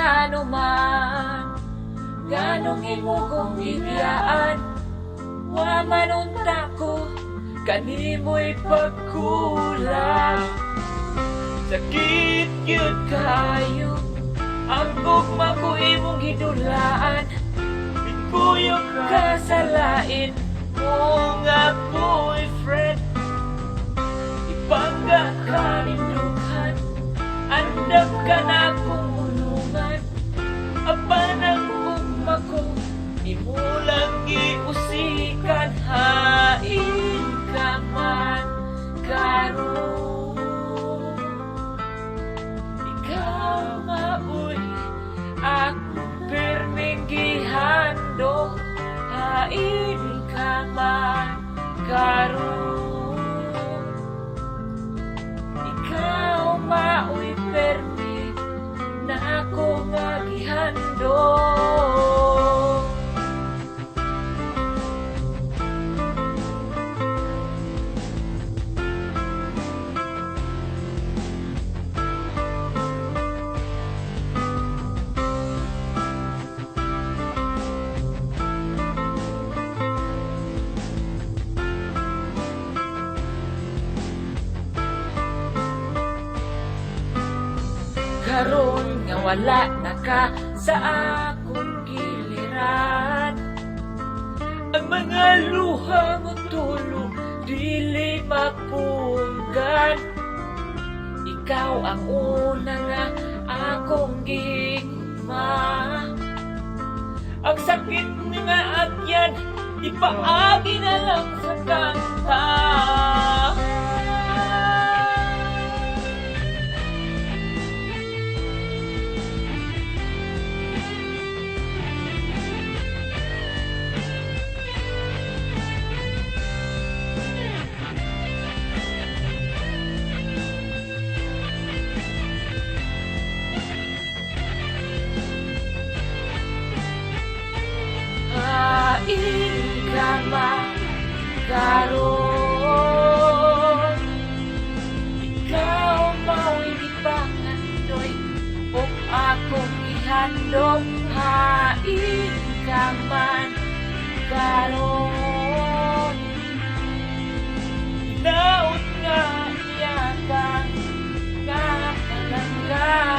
ngano man nganong imo kong ibiyaan wa manunta ko kanimo'y pagkulang sakit yun kayo ang gugma ko imong gidulaan bikuyog ka sa lain mo nga boyfriend ipangga ka nindughan andam ka na kong ulungan apan ang gugma ko imo lang giusikan hain ka man karon ikaw maoy ako pirming gihandog hain ka man karon ikaw maoy pirming na ako nga gihandog karon nga wala na ka sa akong giliran ang mga luha mo tulog dili mapunggan ikaw ang una nga akong gigma ang sakit nga agyan ipaagi na lang sa kanta hain ka man karon ikaw mao'y ipangandoy o akong ihandog hain ka man karon naot nga iyakang nga kalangga